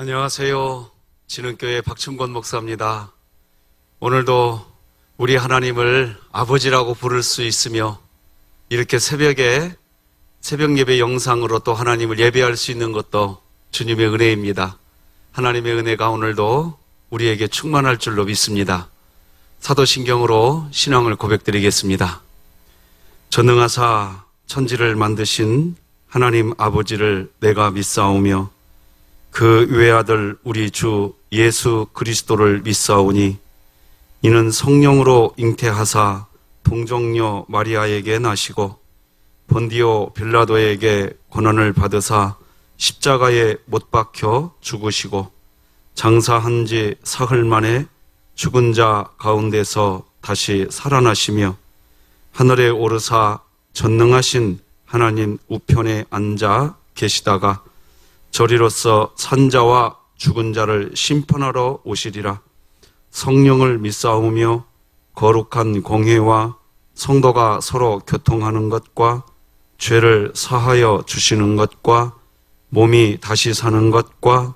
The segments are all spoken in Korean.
안녕하세요. 진흥교회 박충권 목사입니다. 오늘도 우리 하나님을 아버지라고 부를 수 있으며 이렇게 새벽에 새벽 예배 영상으로 또 하나님을 예배할 수 있는 것도 주님의 은혜입니다. 하나님의 은혜가 오늘도 우리에게 충만할 줄로 믿습니다. 사도신경으로 신앙을 고백드리겠습니다. 전능하사 천지를 만드신 하나님 아버지를 내가 믿사오며 그 외아들 우리 주 예수 그리스도를 믿사오니 이는 성령으로 잉태하사 동정녀 마리아에게 나시고 본디오 빌라도에게 고난을 받으사 십자가에 못 박혀 죽으시고 장사한 지 사흘 만에 죽은 자 가운데서 다시 살아나시며 하늘에 오르사 전능하신 하나님 우편에 앉아 계시다가 저리로서 산자와 죽은 자를 심판하러 오시리라. 성령을 믿사오며 거룩한 공회와 성도가 서로 교통하는 것과 죄를 사하여 주시는 것과 몸이 다시 사는 것과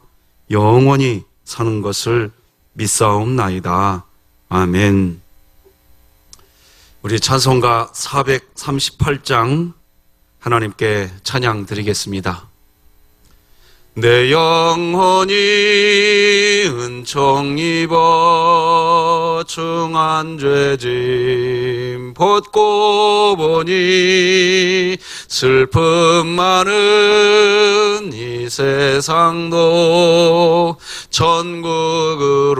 영원히 사는 것을 믿사옵나이다. 아멘. 우리 찬송가 438장 하나님께 찬양 드리겠습니다. 내 영혼이 은총 입어 중한 죄짐 벗고 보니 슬픔 많은 이 세상도 천국으로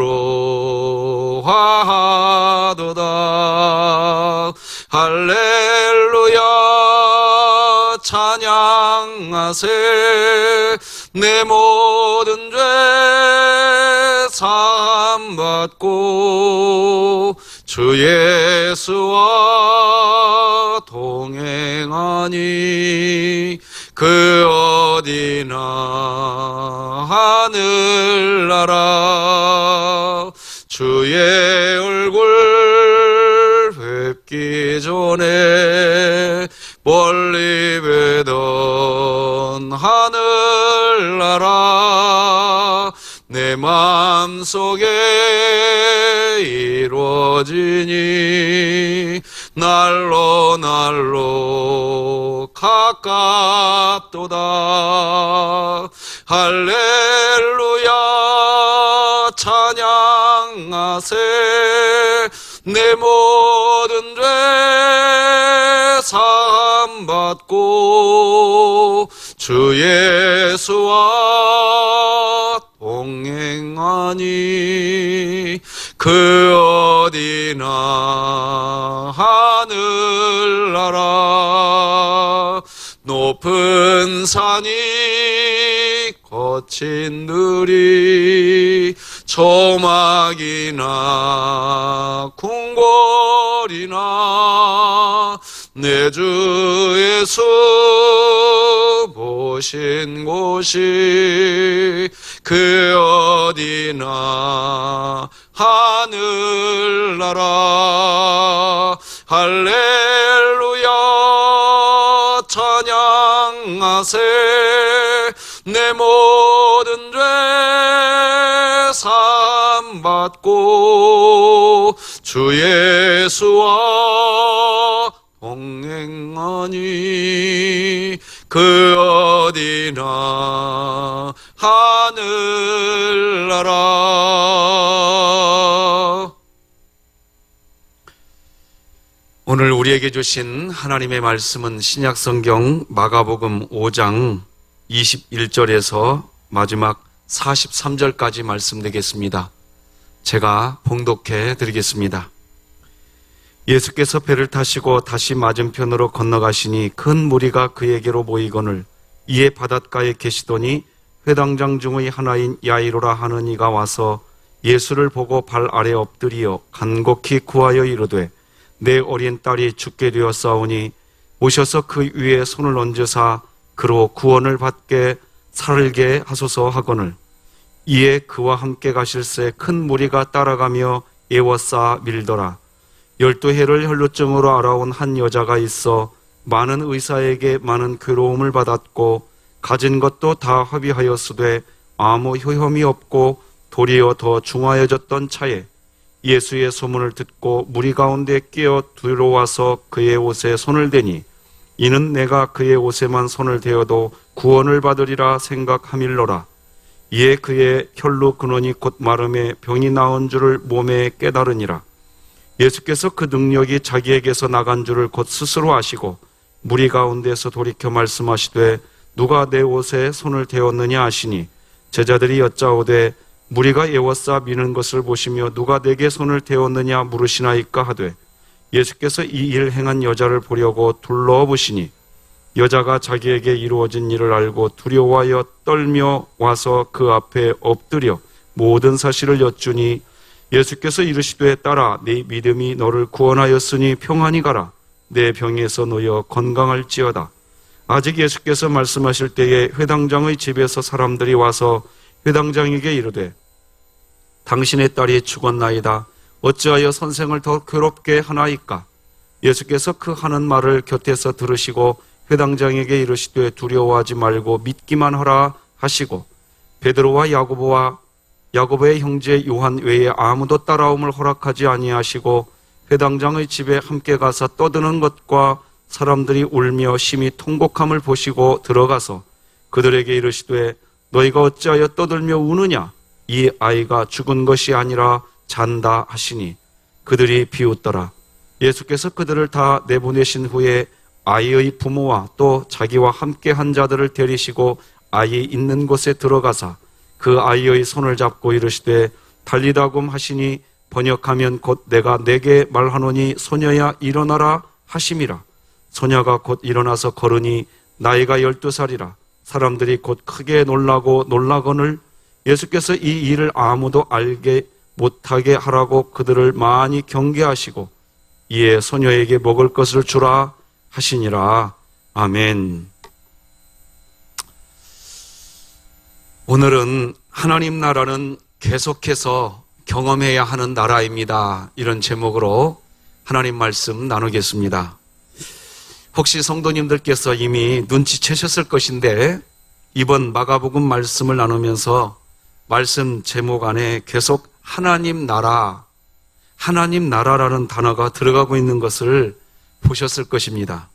화하도다. 할렐루야 찬양하세. 내 모든 죄 사함받고 주 예수와 동행하니 그 어디나 하늘나라. 주의 얼굴 뵙기 전에 멀리 뵈던 하늘나라. 내 마음속에 이루어지니 날로 날로 가깝도다. 할렐루야 찬양하세. 내 모든 죄 사함받고 주 예수와 동행하니 그 어디나 하늘나라. 높은 산이 거친 들이 조막이나 궁궐이나 내 주 예수 보신 곳이 그 어디나 하늘나라. 할렐루야 찬양하세. 내 모든 죄 사함받고 주 예수와 동행하니 그 어디나 하늘나라. 오늘 우리에게 주신 하나님의 말씀은 신약성경 마가복음 5장 21절에서 마지막 43절까지 말씀드리겠습니다. 제가 봉독해 드리겠습니다. 예수께서 배를 타시고 다시 맞은편으로 건너가시니 큰 무리가 그에게로 모이거늘 이에 바닷가에 계시더니 회당장 중의 하나인 야이로라 하는 이가 와서 예수를 보고 발 아래 엎드리어 간곡히 구하여 이르되 내 어린 딸이 죽게 되었사오니 오셔서 그 위에 손을 얹으사 그로 구원을 받게 살게 하소서 하거늘 이에 그와 함께 가실새 큰 무리가 따라가며 애워싸 밀더라. 12해를 혈루증으로 알아온 한 여자가 있어 많은 의사에게 많은 괴로움을 받았고 가진 것도 다 허비하였으되 아무 효험이 없고 도리어 더 중하여졌던 차에 예수의 소문을 듣고 무리 가운데 끼어 들어와서 그의 옷에 손을 대니 이는 내가 그의 옷에만 손을 대어도 구원을 받으리라 생각함일러라. 이에 그의 혈루 근원이 곧 마름에 병이 나은 줄을 몸에 깨달으니라. 예수께서 그 능력이 자기에게서 나간 줄을 곧 스스로 아시고 무리 가운데서 돌이켜 말씀하시되 누가 내 옷에 손을 대었느냐 하시니 제자들이 여짜오되 무리가 에워싸 미는 것을 보시며 누가 내게 손을 대었느냐 물으시나이까 하되 예수께서 이 일 행한 여자를 보려고 둘러보시니 여자가 자기에게 이루어진 일을 알고 두려워하여 떨며 와서 그 앞에 엎드려 모든 사실을 여쭈니 예수께서 이르시되 딸아 네 믿음이 너를 구원하였으니 평안히 가라. 내 병에서 놓여 건강할지어다. 아직 예수께서 말씀하실 때에 회당장의 집에서 사람들이 와서 회당장에게 이르되 당신의 딸이 죽었나이다. 어찌하여 선생을 더 괴롭게 하나이까? 예수께서 그 하는 말을 곁에서 들으시고 회당장에게 이르시되 두려워하지 말고 믿기만 하라 하시고 베드로와 야고보의 형제 요한 외에 아무도 따라옴을 허락하지 아니하시고 회당장의 집에 함께 가서 떠드는 것과 사람들이 울며 심히 통곡함을 보시고 들어가서 그들에게 이르시되 너희가 어찌하여 떠들며 우느냐? 이 아이가 죽은 것이 아니라 잔다 하시니 그들이 비웃더라. 예수께서 그들을 다 내보내신 후에 아이의 부모와 또 자기와 함께 한 자들을 데리시고 아이 있는 곳에 들어가사 그 아이의 손을 잡고 이르시되 달리다굼 하시니 번역하면 곧 내가 내게 말하노니 소녀야 일어나라 하심이라. 소녀가 곧 일어나서 걸으니 나이가 12살이라. 사람들이 곧 크게 놀라고 놀라거늘 예수께서 이 일을 아무도 알게 못하게 하라고 그들을 많이 경계하시고 이에 소녀에게 먹을 것을 주라 하시니라. 아멘. 오늘은 하나님 나라는 계속해서 경험해야 하는 나라입니다. 이런 제목으로 하나님 말씀 나누겠습니다. 혹시 성도님들께서 이미 눈치채셨을 것인데 이번 마가복음 말씀을 나누면서 말씀 제목 안에 계속 하나님 나라라는 단어가 들어가고 있는 것을 보셨을 것입니다.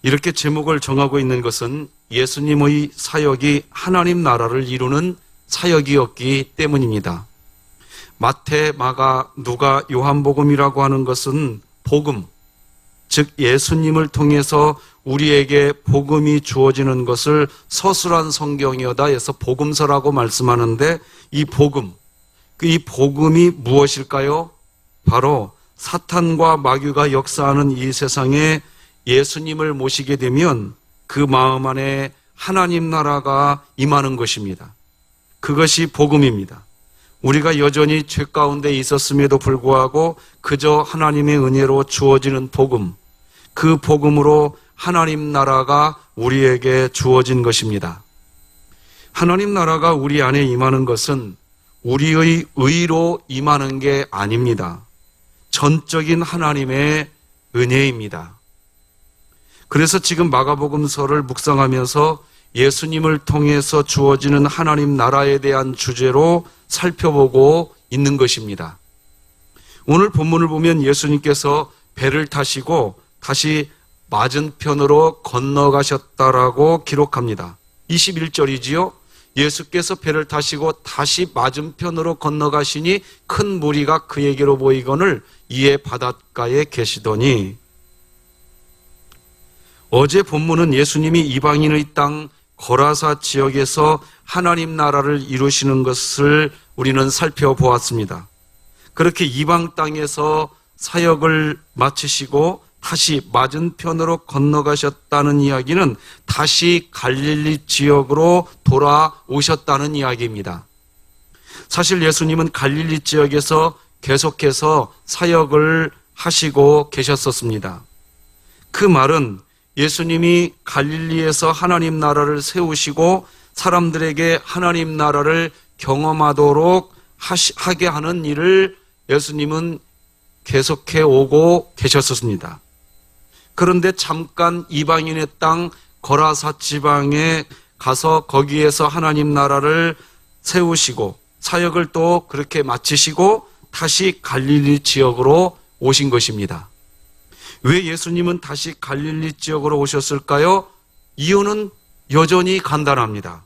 이렇게 제목을 정하고 있는 것은 예수님의 사역이 하나님 나라를 이루는 사역이었기 때문입니다. 마태, 마가, 누가, 요한복음이라고 하는 것은 복음, 즉 예수님을 통해서 우리에게 복음이 주어지는 것을 서술한 성경이어다 해서 복음서라고 말씀하는데 이 복음이 무엇일까요? 바로 사탄과 마귀가 역사하는 이 세상에 예수님을 모시게 되면 그 마음 안에 하나님 나라가 임하는 것입니다. 그것이 복음입니다. 우리가 여전히 죄 가운데 있었음에도 불구하고 그저 하나님의 은혜로 주어지는 복음, 그 복음으로 하나님 나라가 우리에게 주어진 것입니다. 하나님 나라가 우리 안에 임하는 것은 우리의 의로 임하는 게 아닙니다. 전적인 하나님의 은혜입니다. 그래서 지금 마가복음서를 묵상하면서 예수님을 통해서 주어지는 하나님 나라에 대한 주제로 살펴보고 있는 것입니다. 오늘 본문을 보면 예수님께서 배를 타시고 다시 맞은편으로 건너가셨다라고 기록합니다. 21절이지요. 예수께서 배를 타시고 다시 맞은편으로 건너가시니 큰 무리가 그에게로 모이거늘 이에 바닷가에 계시더니, 어제 본문은 예수님이 이방인의 땅 거라사 지역에서 하나님 나라를 이루시는 것을 우리는 살펴보았습니다. 그렇게 이방 땅에서 사역을 마치시고 다시 맞은편으로 건너가셨다는 이야기는 다시 갈릴리 지역으로 돌아오셨다는 이야기입니다. 사실 예수님은 갈릴리 지역에서 계속해서 사역을 하시고 계셨었습니다. 그 말은 예수님이 갈릴리에서 하나님 나라를 세우시고 사람들에게 하나님 나라를 경험하도록 하게 하는 일을 예수님은 계속해 오고 계셨습니다. 그런데 잠깐 이방인의 땅 거라사 지방에 가서 거기에서 하나님 나라를 세우시고 사역을 또 그렇게 마치시고 다시 갈릴리 지역으로 오신 것입니다. 왜 예수님은 다시 갈릴리 지역으로 오셨을까요? 이유는 여전히 간단합니다.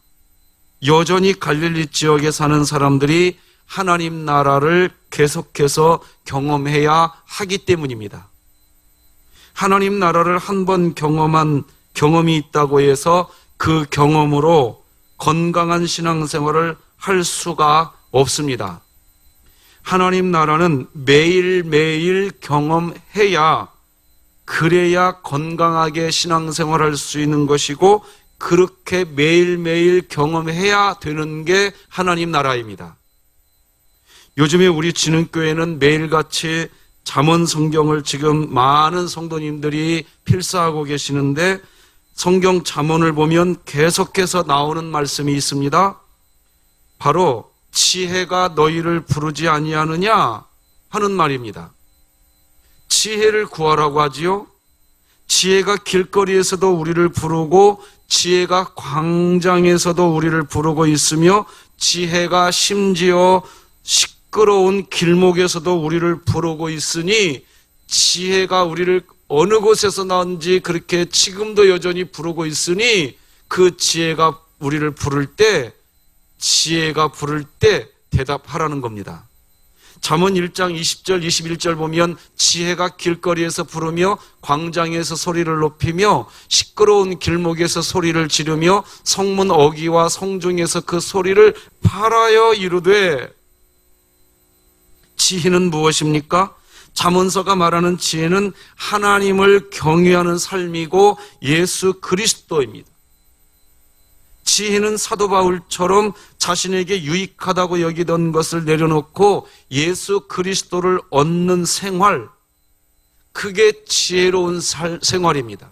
여전히 갈릴리 지역에 사는 사람들이 하나님 나라를 계속해서 경험해야 하기 때문입니다. 하나님 나라를 한 번 경험한 경험이 있다고 해서 그 경험으로 건강한 신앙생활을 할 수가 없습니다. 하나님 나라는 매일매일 경험해야, 그래야 건강하게 신앙생활할 수 있는 것이고, 그렇게 매일매일 경험해야 되는 게 하나님 나라입니다. 요즘에 우리 진흥교회는 매일같이 잠언 성경을 지금 많은 성도님들이 필사하고 계시는데, 성경 잠언을 보면 계속해서 나오는 말씀이 있습니다. 바로 지혜가 너희를 부르지 아니하느냐 하는 말입니다. 지혜를 구하라고 하지요. 지혜가 길거리에서도 우리를 부르고 지혜가 광장에서도 우리를 부르고 있으며, 지혜가 심지어 시끄러운 길목에서도 우리를 부르고 있으니, 지혜가 우리를 어느 곳에서 나온지 그렇게 지금도 여전히 부르고 있으니, 그 지혜가 우리를 부를 때, 지혜가 부를 때 대답하라는 겁니다. 잠언 1장 20절 21절 보면 지혜가 길거리에서 부르며 광장에서 소리를 높이며 시끄러운 길목에서 소리를 지르며 성문 어귀와 성중에서 그 소리를 발하여 이르되, 지혜는 무엇입니까? 잠언서가 말하는 지혜는 하나님을 경외하는 삶이고 예수 그리스도입니다. 지혜는 사도 바울처럼 자신에게 유익하다고 여기던 것을 내려놓고 예수 그리스도를 얻는 생활, 그게 지혜로운 생활입니다.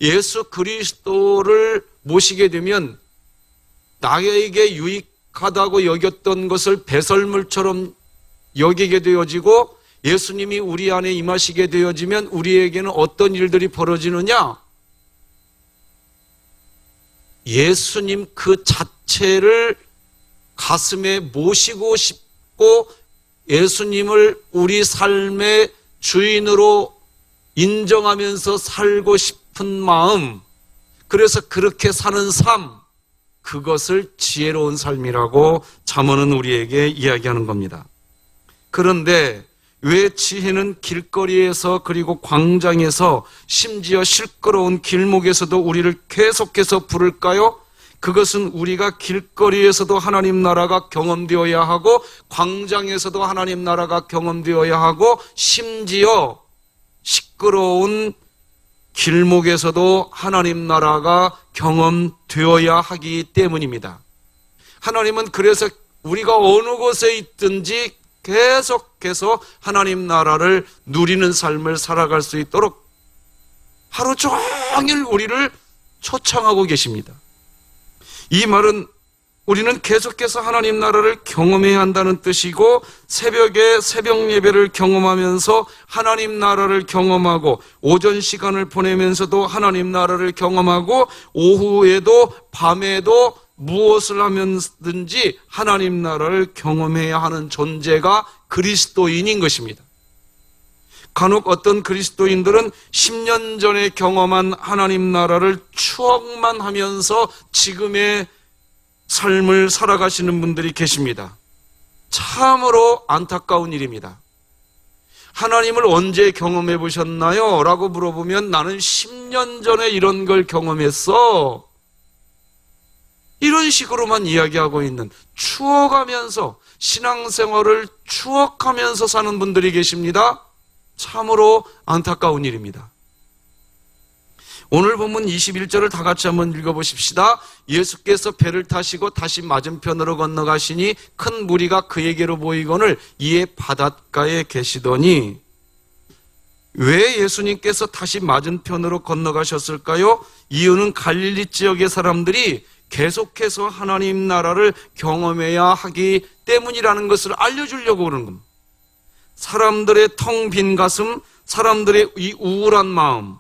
예수 그리스도를 모시게 되면 나에게 유익하다고 여겼던 것을 배설물처럼 여기게 되어지고, 예수님이 우리 안에 임하시게 되어지면 우리에게는 어떤 일들이 벌어지느냐? 예수님 그 자체를 가슴에 모시고 싶고, 예수님을 우리 삶의 주인으로 인정하면서 살고 싶은 마음, 그래서 그렇게 사는 삶, 그것을 지혜로운 삶이라고 잠언은 우리에게 이야기하는 겁니다. 그런데 왜 지혜는 길거리에서 그리고 광장에서 심지어 시끄러운 길목에서도 우리를 계속해서 부를까요? 그것은 우리가 길거리에서도 하나님 나라가 경험되어야 하고, 광장에서도 하나님 나라가 경험되어야 하고, 심지어 시끄러운 길목에서도 하나님 나라가 경험되어야 하기 때문입니다. 하나님은 그래서 우리가 어느 곳에 있든지 계속해서 하나님 나라를 누리는 삶을 살아갈 수 있도록 하루 종일 우리를 초청하고 계십니다. 이 말은 우리는 계속해서 하나님 나라를 경험해야 한다는 뜻이고, 새벽에 새벽 예배를 경험하면서 하나님 나라를 경험하고, 오전 시간을 보내면서도 하나님 나라를 경험하고, 오후에도 밤에도 무엇을 하면든지 하나님 나라를 경험해야 하는 존재가 그리스도인인 것입니다. 간혹 어떤 그리스도인들은 10년 전에 경험한 하나님 나라를 추억만 하면서 지금의 삶을 살아가시는 분들이 계십니다. 참으로 안타까운 일입니다. 하나님을 언제 경험해 보셨나요? 라고 물어보면 나는 10년 전에 이런 걸 경험했어, 이런 식으로만 이야기하고 있는, 추억하면서 신앙생활을 추억하면서 사는 분들이 계십니다. 참으로 안타까운 일입니다. 오늘 본문 21절을 다 같이 한번 읽어보십시다. 예수께서 배를 타시고 다시 맞은편으로 건너가시니 큰 무리가 그에게로 모이거늘 이에 바닷가에 계시더니, 왜 예수님께서 다시 맞은편으로 건너가셨을까요? 이유는 갈릴리 지역의 사람들이 계속해서 하나님 나라를 경험해야 하기 때문이라는 것을 알려주려고 그러는 겁니다. 사람들의 텅 빈 가슴, 사람들의 이 우울한 마음,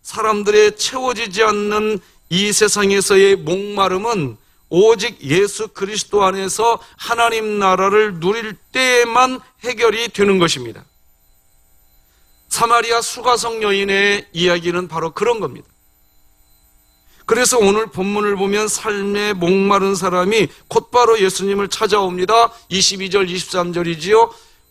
사람들의 채워지지 않는 이 세상에서의 목마름은 오직 예수 그리스도 안에서 하나님 나라를 누릴 때에만 해결이 되는 것입니다. 사마리아 수가성 여인의 이야기는 바로 그런 겁니다. 그래서 오늘 본문을 보면 삶에 목마른 사람이 곧바로 예수님을 찾아옵니다. 22절 23절이지요.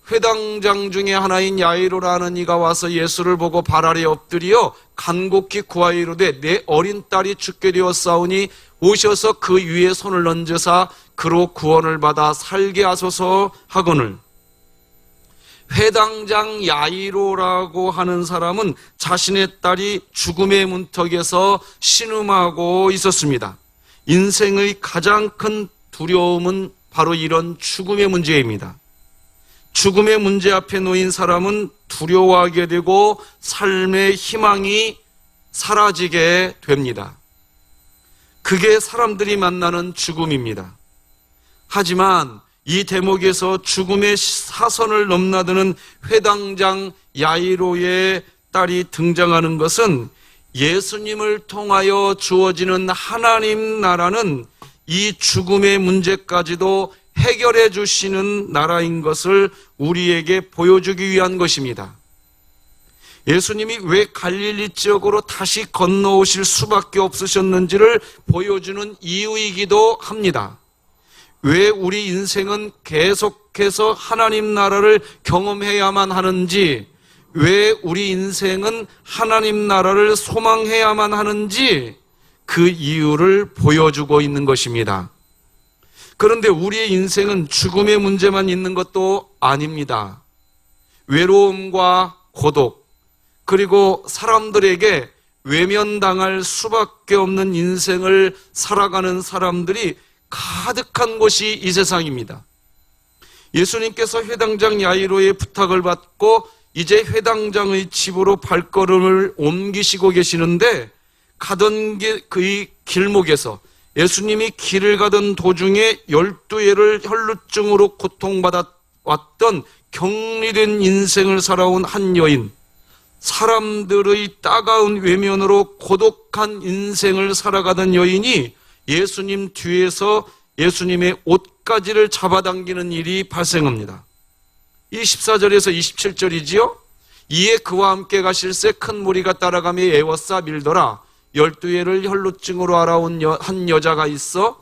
회당장 중에 하나인 야이로라는 이가 와서 예수를 보고 발 아래 엎드려 간곡히 구하이로되 내 어린 딸이 죽게 되었사오니 오셔서 그 위에 손을 얹으사 그로 구원을 받아 살게 하소서 하거늘. 회당장 야이로라고 하는 사람은 자신의 딸이 죽음의 문턱에서 신음하고 있었습니다. 인생의 가장 큰 두려움은 바로 이런 죽음의 문제입니다. 죽음의 문제 앞에 놓인 사람은 두려워하게 되고 삶의 희망이 사라지게 됩니다. 그게 사람들이 만나는 죽음입니다. 하지만 이 대목에서 죽음의 사선을 넘나드는 회당장 야이로의 딸이 등장하는 것은 예수님을 통하여 주어지는 하나님 나라는 이 죽음의 문제까지도 해결해 주시는 나라인 것을 우리에게 보여주기 위한 것입니다. 예수님이 왜 갈릴리 지역으로 다시 건너오실 수밖에 없으셨는지를 보여주는 이유이기도 합니다. 왜 우리 인생은 계속해서 하나님 나라를 경험해야만 하는지, 왜 우리 인생은 하나님 나라를 소망해야만 하는지 그 이유를 보여주고 있는 것입니다. 그런데 우리의 인생은 죽음의 문제만 있는 것도 아닙니다. 외로움과 고독, 그리고 사람들에게 외면당할 수밖에 없는 인생을 살아가는 사람들이 가득한 곳이 이 세상입니다. 예수님께서 회당장 야이로의 부탁을 받고 이제 회당장의 집으로 발걸음을 옮기시고 계시는데 가던 그의 길목에서 예수님이 길을 가던 도중에 12해를 혈루증으로 고통받아왔던 격리된 인생을 살아온 한 여인, 사람들의 따가운 외면으로 고독한 인생을 살아가던 여인이 예수님 뒤에서 예수님의 옷가지를 잡아당기는 일이 발생합니다. 24절에서 27절이지요. 이에 그와 함께 가실새 큰 무리가 따라가며 애워싸 밀더라. 12해를 혈루증으로 알아온 한 여자가 있어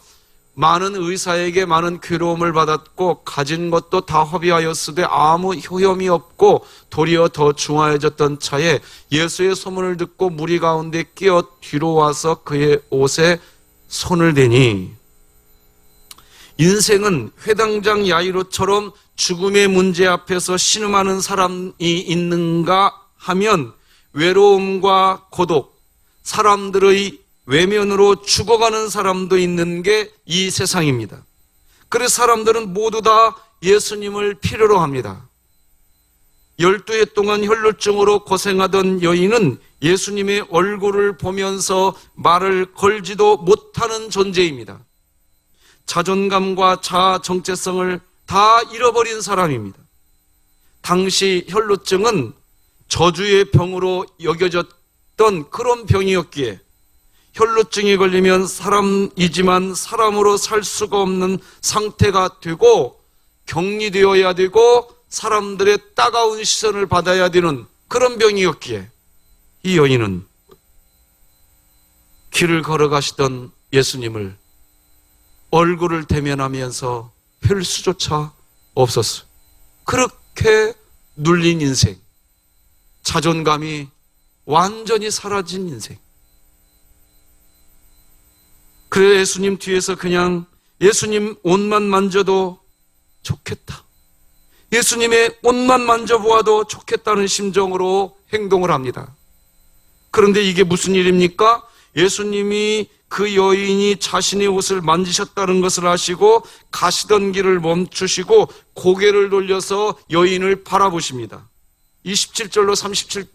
많은 의사에게 많은 괴로움을 받았고 가진 것도 다 허비하였으되 아무 효험이 없고 도리어 더 중하여졌던 차에 예수의 소문을 듣고 무리 가운데 끼어 뒤로 와서 그의 옷에 손을 대니. 인생은 회당장 야이로처럼 죽음의 문제 앞에서 신음하는 사람이 있는가 하면 외로움과 고독, 사람들의 외면으로 죽어가는 사람도 있는 게 이 세상입니다. 그래서 사람들은 모두 다 예수님을 필요로 합니다. 12해 동안 혈루증으로 고생하던 여인은 예수님의 얼굴을 보면서 말을 걸지도 못하는 존재입니다. 자존감과 자아 정체성을 다 잃어버린 사람입니다. 당시 혈루증은 저주의 병으로 여겨졌던 그런 병이었기에 혈루증이 걸리면 사람이지만 사람으로 살 수가 없는 상태가 되고 격리되어야 되고 사람들의 따가운 시선을 받아야 되는 그런 병이었기에 이 여인은 길을 걸어가시던 예수님을 얼굴을 대면하면서 뵐 수조차 없었어요. 그렇게 눌린 인생, 자존감이 완전히 사라진 인생. 그래 예수님 뒤에서 그냥 예수님 옷만 만져도 좋겠다, 예수님의 옷만 만져보아도 좋겠다는 심정으로 행동을 합니다. 그런데 이게 무슨 일입니까? 예수님이 그 여인이 자신의 옷을 만지셨다는 것을 아시고 가시던 길을 멈추시고 고개를 돌려서 여인을 바라보십니다. 27절로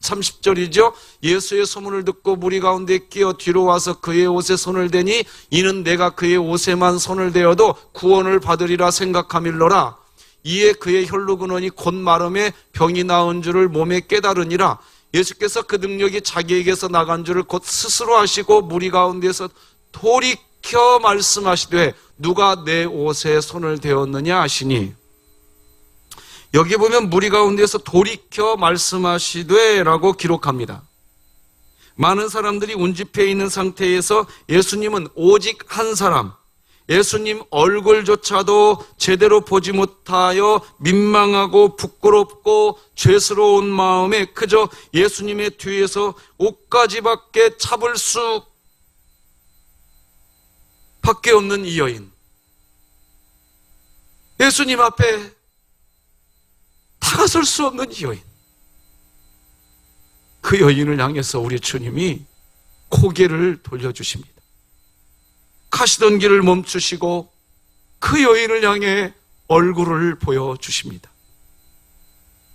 30절이죠. 예수의 소문을 듣고 무리 가운데 끼어 뒤로 와서 그의 옷에 손을 대니 이는 내가 그의 옷에만 손을 대어도 구원을 받으리라 생각하밀러라. 이에 그의 혈루근원이 곧 마름에 병이 나은 줄을 몸에 깨달으니라. 예수께서 그 능력이 자기에게서 나간 줄을 곧 스스로 하시고 무리 가운데서 돌이켜 말씀하시되 누가 내 옷에 손을 대었느냐 하시니, 여기 보면 무리 가운데서 돌이켜 말씀하시되 라고 기록합니다. 많은 사람들이 운집해 있는 상태에서 예수님은 오직 한 사람, 예수님 얼굴조차도 제대로 보지 못하여 민망하고 부끄럽고 죄스러운 마음에 그저 예수님의 뒤에서 옷가지밖에 잡을 수 밖에 없는 이 여인, 예수님 앞에 다가설 수 없는 이 여인, 그 여인을 향해서 우리 주님이 고개를 돌려주십니다. 가시던 길을 멈추시고 그 여인을 향해 얼굴을 보여주십니다.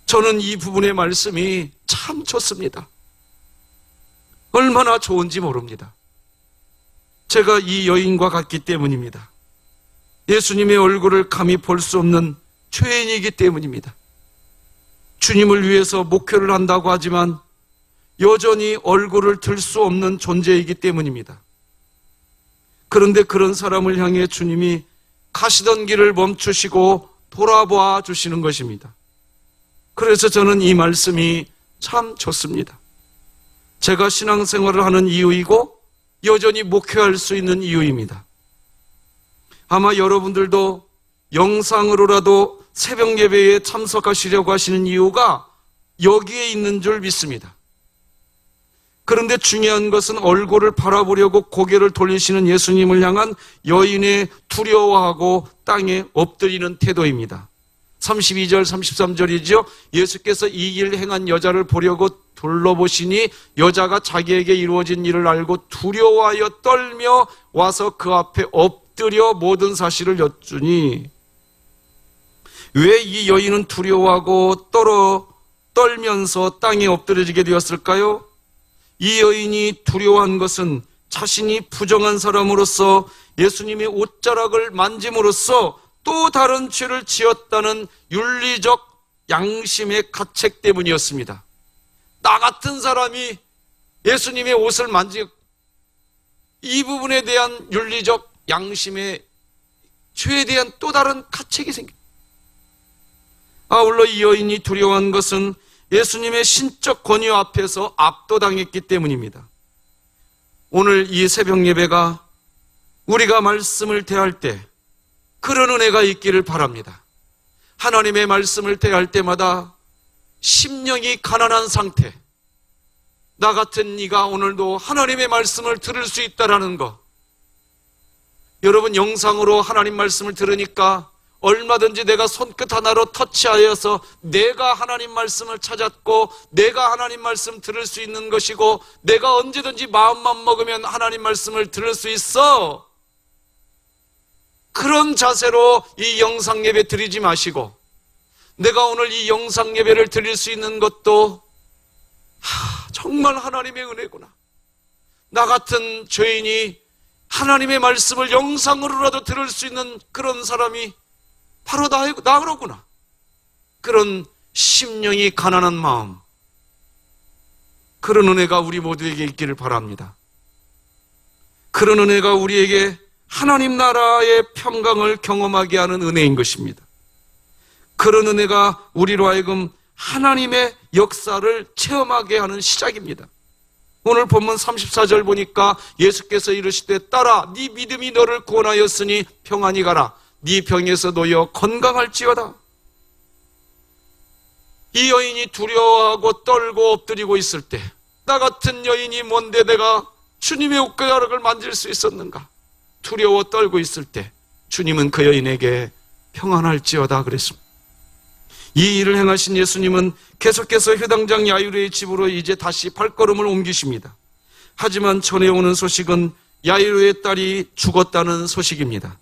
저는 이 부분의 말씀이 참 좋습니다. 얼마나 좋은지 모릅니다. 제가 이 여인과 같기 때문입니다. 예수님의 얼굴을 감히 볼 수 없는 죄인이기 때문입니다. 주님을 위해서 목회를 한다고 하지만 여전히 얼굴을 들 수 없는 존재이기 때문입니다. 그런데 그런 사람을 향해 주님이 가시던 길을 멈추시고 돌아보아 주시는 것입니다. 그래서 저는 이 말씀이 참 좋습니다. 제가 신앙생활을 하는 이유이고 여전히 목회할 수 있는 이유입니다. 아마 여러분들도 영상으로라도 새벽 예배에 참석하시려고 하시는 이유가 여기에 있는 줄 믿습니다. 그런데 중요한 것은 얼굴을 바라보려고 고개를 돌리시는 예수님을 향한 여인의 두려워하고 땅에 엎드리는 태도입니다. 32절 33절이죠. 예수께서 이 일 행한 여자를 보려고 둘러보시니 여자가 자기에게 이루어진 일을 알고 두려워하여 떨며 와서 그 앞에 엎드려 모든 사실을 여쭈니, 왜 이 여인은 두려워하고 떨면서 땅에 엎드려지게 되었을까요? 이 여인이 두려워한 것은 자신이 부정한 사람으로서 예수님의 옷자락을 만짐으로써 또 다른 죄를 지었다는 윤리적 양심의 가책 때문이었습니다. 나 같은 사람이 예수님의 옷을 이 부분에 대한 윤리적 양심의 죄에 대한 또 다른 가책이 생깁니다. 아울러 이 여인이 두려워한 것은 예수님의 신적 권위 앞에서 압도당했기 때문입니다. 오늘 이 새벽 예배가 우리가 말씀을 대할 때 그런 은혜가 있기를 바랍니다. 하나님의 말씀을 대할 때마다 심령이 가난한 상태, 나 같은 네가 오늘도 하나님의 말씀을 들을 수 있다라는 것. 여러분, 영상으로 하나님 말씀을 들으니까 얼마든지 내가 손끝 하나로 터치하여서 내가 하나님 말씀을 찾았고 내가 하나님 말씀 들을 수 있는 것이고 내가 언제든지 마음만 먹으면 하나님 말씀을 들을 수 있어. 그런 자세로 이 영상 예배 드리지 마시고, 내가 오늘 이 영상 예배를 드릴 수 있는 것도 정말 하나님의 은혜구나. 나 같은 죄인이 하나님의 말씀을 영상으로라도 들을 수 있는 그런 사람이 바로 나로구나. 그런 심령이 가난한 마음, 그런 은혜가 우리 모두에게 있기를 바랍니다. 그런 은혜가 우리에게 하나님 나라의 평강을 경험하게 하는 은혜인 것입니다. 그런 은혜가 우리로 하여금 하나님의 역사를 체험하게 하는 시작입니다. 오늘 본문 34절 보니까 예수께서 이르시되 딸아, 네 믿음이 너를 구원하였으니 평안히 가라. 네 병에서 놓여 건강할지어다. 이 여인이 두려워하고 떨고 엎드리고 있을 때, 나 같은 여인이 뭔데 내가 주님의 옷가락을 만질 수 있었는가? 두려워 떨고 있을 때 주님은 그 여인에게 평안할지어다 그랬습니다. 이 일을 행하신 예수님은 계속해서 회당장 야이로의 집으로 이제 다시 발걸음을 옮기십니다. 하지만 전해오는 소식은 야이로의 딸이 죽었다는 소식입니다.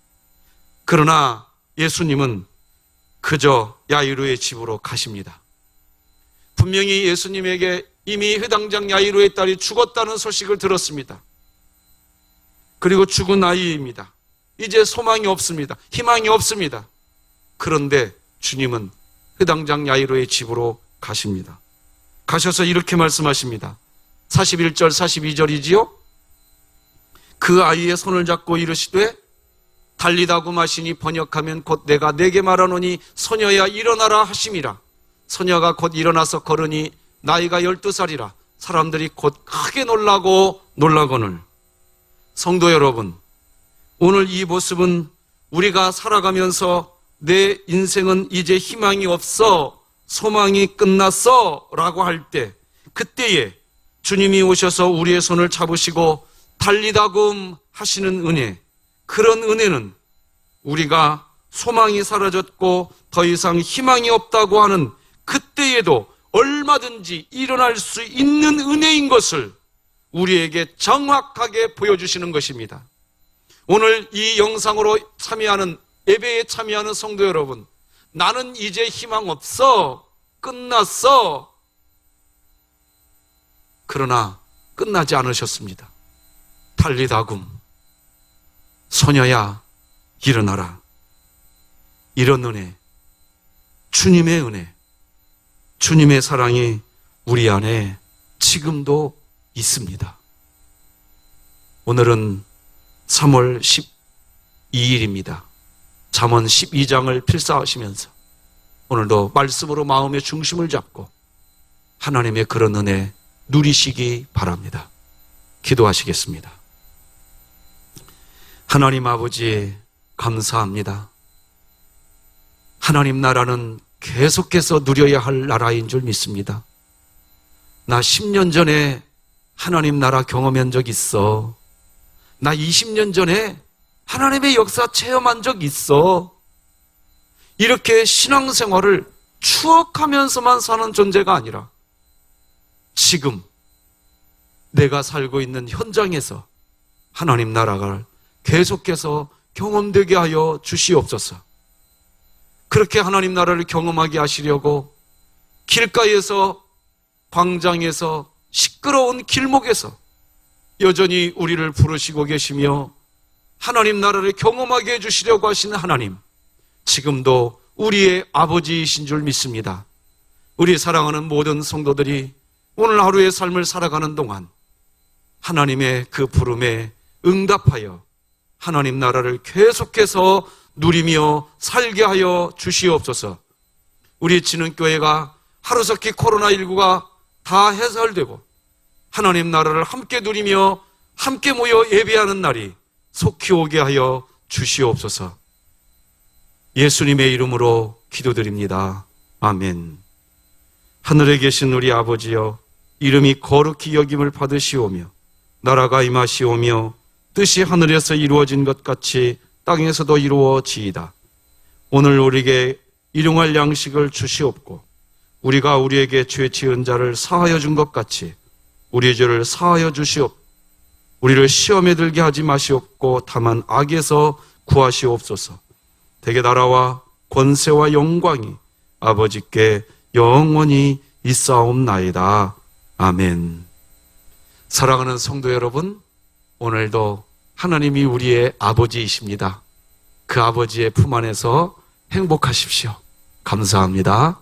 그러나 예수님은 그저 야이로의 집으로 가십니다. 분명히 예수님에게 이미 회당장 야이로의 딸이 죽었다는 소식을 들었습니다. 그리고 죽은 아이입니다. 이제 소망이 없습니다. 희망이 없습니다. 그런데 주님은 회당장 야이로의 집으로 가십니다. 가셔서 이렇게 말씀하십니다. 41절 42절이지요. 그 아이의 손을 잡고 이르시되 달리다고 마시니 번역하면 곧 내가 네게 말하노니 소녀야 일어나라 하심이라. 소녀가 곧 일어나서 걸으니 나이가 12살이라. 사람들이 곧 크게 놀라거늘. 성도 여러분, 오늘 이 모습은 우리가 살아가면서 내 인생은 이제 희망이 없어, 소망이 끝났어 라고 할 때, 그때에 주님이 오셔서 우리의 손을 잡으시고 달리다금 하시는 은혜, 그런 은혜는 우리가 소망이 사라졌고 더 이상 희망이 없다고 하는 그때에도 얼마든지 일어날 수 있는 은혜인 것을 우리에게 정확하게 보여주시는 것입니다. 오늘 이 영상으로 참여하는, 예배에 참여하는 성도 여러분, 나는 이제 희망 없어, 끝났어. 그러나 끝나지 않으셨습니다. 달리다금, 소녀야 일어나라. 이런 은혜, 주님의 은혜, 주님의 사랑이 우리 안에 지금도 있습니다. 오늘은 3월 12일입니다. 잠언 12장을 필사하시면서 오늘도 말씀으로 마음의 중심을 잡고 하나님의 그런 은혜 누리시기 바랍니다. 기도하시겠습니다. 하나님 아버지, 감사합니다. 하나님 나라는 계속해서 누려야 할 나라인 줄 믿습니다. 나 10년 전에 하나님 나라 경험한 적 있어. 나 20년 전에 하나님의 역사 체험한 적 있어. 이렇게 신앙생활을 추억하면서만 사는 존재가 아니라 지금 내가 살고 있는 현장에서 하나님 나라가 계속해서 경험되게 하여 주시옵소서. 그렇게 하나님 나라를 경험하게 하시려고 길가에서, 광장에서, 시끄러운 길목에서 여전히 우리를 부르시고 계시며 하나님 나라를 경험하게 해주시려고 하시는 하나님, 지금도 우리의 아버지이신 줄 믿습니다. 우리 사랑하는 모든 성도들이 오늘 하루의 삶을 살아가는 동안 하나님의 그 부름에 응답하여 하나님 나라를 계속해서 누리며 살게 하여 주시옵소서. 우리 진흥교회가 하루속히 코로나19가 다 해설되고 하나님 나라를 함께 누리며 함께 모여 예배하는 날이 속히 오게 하여 주시옵소서. 예수님의 이름으로 기도드립니다. 아멘. 하늘에 계신 우리 아버지여, 이름이 거룩히 여김을 받으시오며 나라가 임하시오며 뜻이 하늘에서 이루어진 것 같이 땅에서도 이루어지이다. 오늘 우리에게 일용할 양식을 주시옵고 우리가 우리에게 죄 지은 자를 사하여 준 것 같이 우리의 죄를 사하여 주시옵고 우리를 시험에 들게 하지 마시옵고 다만 악에서 구하시옵소서. 대개 나라와 권세와 영광이 아버지께 영원히 있사옵나이다. 아멘. 사랑하는 성도 여러분, 오늘도 하나님이 우리의 아버지이십니다. 그 아버지의 품 안에서 행복하십시오. 감사합니다.